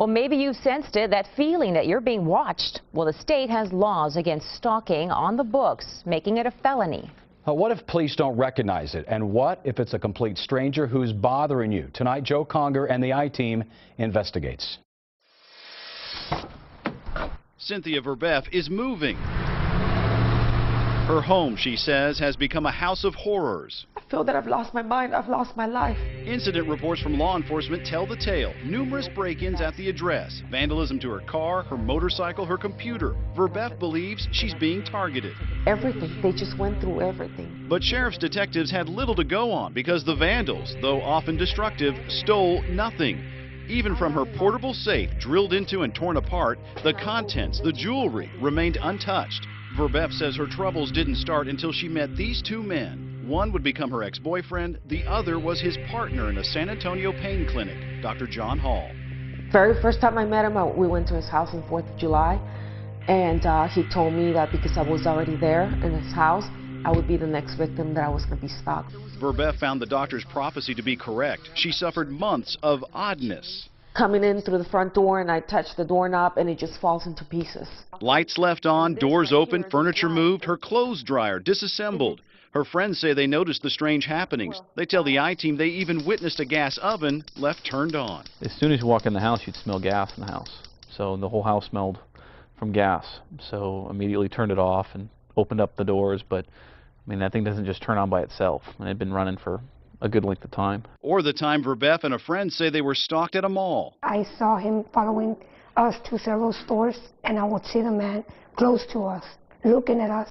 Well, maybe you sensed it, that feeling that you're being watched. Well, the state has laws against stalking on the books, making it a felony. What if police don't recognize it? And what if it's a complete stranger who's bothering you? Tonight, Joe Conger and the I-Team investigates. Cynthia Verbeff is moving. Her home, she says, has become a house of horrors. I feel that I've lost my mind, I've lost my life. Incident reports from law enforcement tell the tale. Numerous break-ins at the address, vandalism to her car, her motorcycle, her computer. Verbeff believes she's being targeted. Everything, they just went through everything. But sheriff's detectives had little to go on because the vandals, though often destructive, stole nothing. Even from her portable safe, drilled into and torn apart, the contents, the jewelry, remained untouched. Verbeff says her troubles didn't start until she met these two men. One would become her ex-boyfriend, the other was his partner in a San Antonio pain clinic, Dr. John Hall. Very first time I met him, we went to his house on 4th of July, and he told me that because I was already there in his house, I would be the next victim, that I was going to be stalked. Verbeff found the doctor's prophecy to be correct. She suffered months of oddness. Coming in through the front door, and I touch the doorknob and it just falls into pieces. Lights left on, doors open, furniture moved, her clothes dryer disassembled. Her friends say they noticed the strange happenings. They tell the I-Team they even witnessed a gas oven left turned on. As soon as you walk in the house, you'd smell gas in the house. So the whole house smelled from gas. So immediately turned it off and opened up the doors. But I mean, that thing doesn't just turn on by itself. And it had been running for a good length of time. Or the time Verbeff and a friend say they were stalked at a mall. I saw him following us to several stores, and I would see the man close to us, looking at us.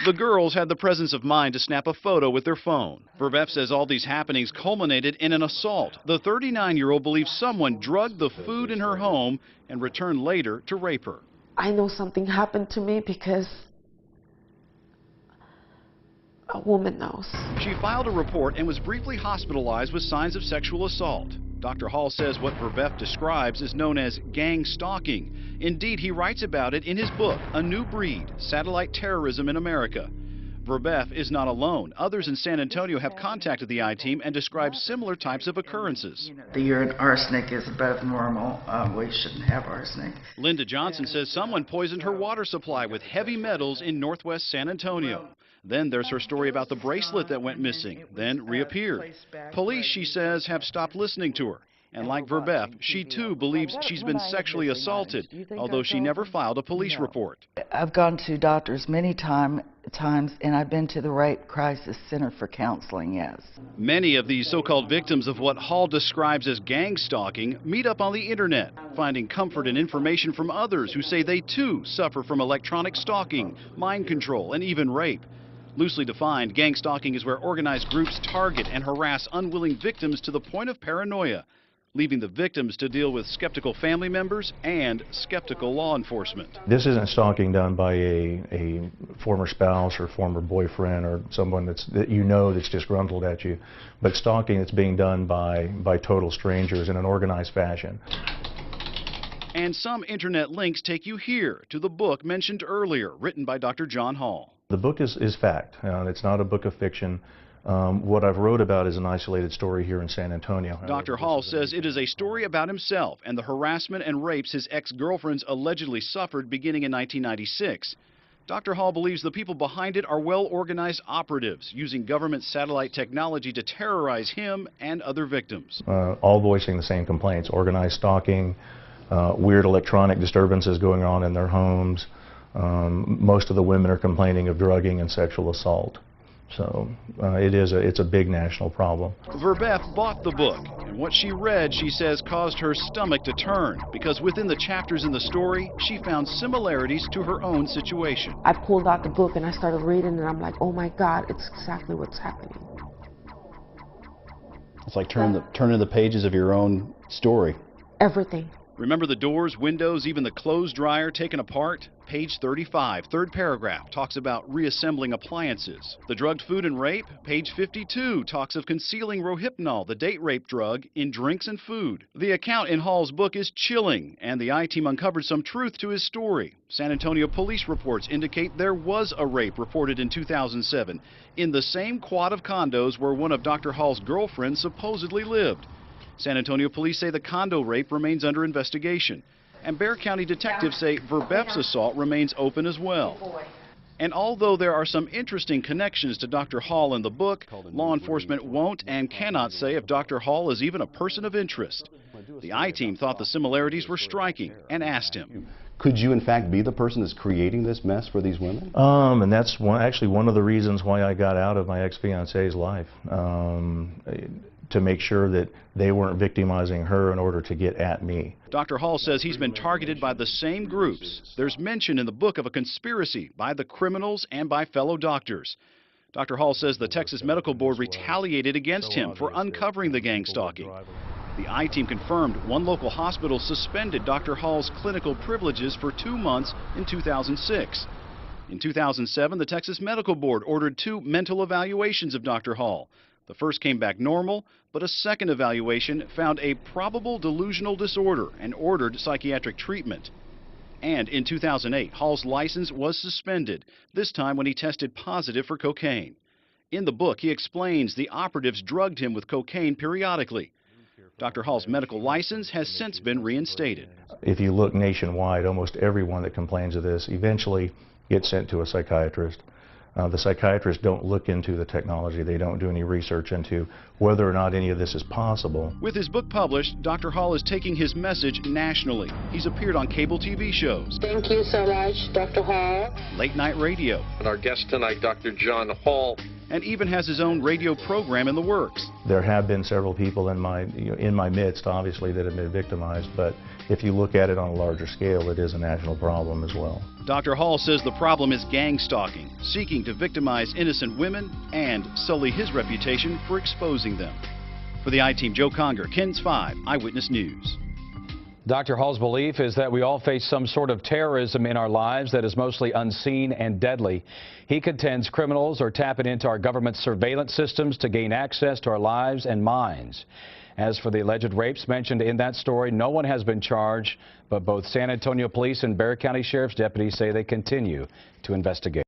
The girls had the presence of mind to snap a photo with their phone. Verbeff says all these happenings culminated in an assault. The 39-year-old believes someone drugged the food in her home and returned later to rape her. I know something happened to me because a woman knows. She filed a report and was briefly hospitalized with signs of sexual assault. Dr. Hall says what Verbeff describes is known as gang stalking. Indeed, he writes about it in his book, A New Breed, Satellite Terrorism in America. Verbeff is not alone. Others in San Antonio have contacted the I-Team and described similar types of occurrences. The urine arsenic is above normal. We shouldn't have arsenic. Linda Johnson says someone poisoned her water supply with heavy metals in northwest San Antonio. Then there's her story about the bracelet that went missing, then reappeared. Police, she says, have stopped listening to her. And like Verbeff, she too believes she's been sexually assaulted, although she never filed a police report. I've gone to doctors many times, and I've been to the Rape Crisis Center for counseling, yes. Many of these so-called victims of what Hall describes as gang stalking meet up on the internet, finding comfort and information from others who say they too suffer from electronic stalking, mind control, and even rape. Loosely defined, gang stalking is where organized groups target and harass unwilling victims to the point of paranoia, leaving the victims to deal with skeptical family members and skeptical law enforcement. This isn't stalking done by a former spouse or former boyfriend or someone that you know that's disgruntled at you, but stalking that's being done by total strangers in an organized fashion. And some internet links take you here to the book mentioned earlier, written by Dr. John Hall. The book is fact. It's not a book of fiction. What I've wrote about is an isolated story here in San Antonio. Dr. Hall says it is a story about himself and the harassment and rapes his ex-girlfriends allegedly suffered beginning in 1996. Dr. Hall believes the people behind it are well-organized operatives using government satellite technology to terrorize him and other victims. All voicing the same complaints: organized stalking, weird electronic disturbances going on in their homes. Most of the women are complaining of drugging and sexual assault. So it's a big national problem. Verbeff bought the book, and what she read, she says, caused her stomach to turn, because within the chapters in the story, she found similarities to her own situation. I pulled out the book and I started reading, and I'm like, oh my God, it's exactly what's happening. It's like turning the pages of your own story. Everything. Remember the doors, windows, even the clothes dryer taken apart? Page 35, third paragraph, talks about reassembling appliances. The drugged food and rape? Page 52 talks of concealing Rohypnol, the date rape drug, in drinks and food. The account in Hall's book is chilling, and the I-Team uncovered some truth to his story. San Antonio police reports indicate there was a rape reported in 2007 in the same quad of condos where one of Dr. Hall's girlfriends supposedly lived. San Antonio police say the condo rape remains under investigation. And Bexar County detectives say Verbeff's assault remains open as well. And although there are some interesting connections to Dr. Hall in the book, law enforcement won't and cannot say if Dr. Hall is even a person of interest. The I-Team thought the similarities were striking and asked him. Could you, in fact, be the person that's creating this mess for these women? And that's actually one of the reasons why I got out of my ex-fiance's life, to make sure that they weren't victimizing her in order to get at me. Dr. Hall says he's been targeted by the same groups. There's mention in the book of a conspiracy by the criminals and by fellow doctors. Dr. Hall says the Texas Medical Board retaliated against him for uncovering the gang stalking. The I-Team confirmed one local hospital suspended Dr. Hall's clinical privileges for 2 months in 2006. In 2007, the Texas Medical Board ordered 2 mental evaluations of Dr. Hall. The first came back normal, but a second evaluation found a probable delusional disorder and ordered psychiatric treatment. And in 2008, Hall's license was suspended, this time when he tested positive for cocaine. In the book, he explains the operatives drugged him with cocaine periodically. Dr. Hall's medical license has since been reinstated. If you look nationwide, almost everyone that complains of this eventually gets sent to a psychiatrist. The psychiatrists don't look into the technology. They don't do any research into whether or not any of this is possible. With his book published, Dr. Hall is taking his message nationally. He's appeared on cable TV shows. Thank you so much, Dr. Hall. Late night radio. And our guest tonight, Dr. John Hall. And even has his own radio program in the works. There have been several people in my midst, obviously, that have been victimized, but if you look at it on a larger scale, it is a national problem as well. Dr. Hall says the problem is gang stalking, seeking to victimize innocent women and sully his reputation for exposing them. For the I-Team, Joe Conger, KENS 5 Eyewitness News. Dr. Hall's belief is that we all face some sort of terrorism in our lives that is mostly unseen and deadly. He contends criminals are tapping into our government surveillance systems to gain access to our lives and minds. As for the alleged rapes mentioned in that story, no one has been charged, but both San Antonio Police and Bexar County Sheriff's deputies say they continue to investigate.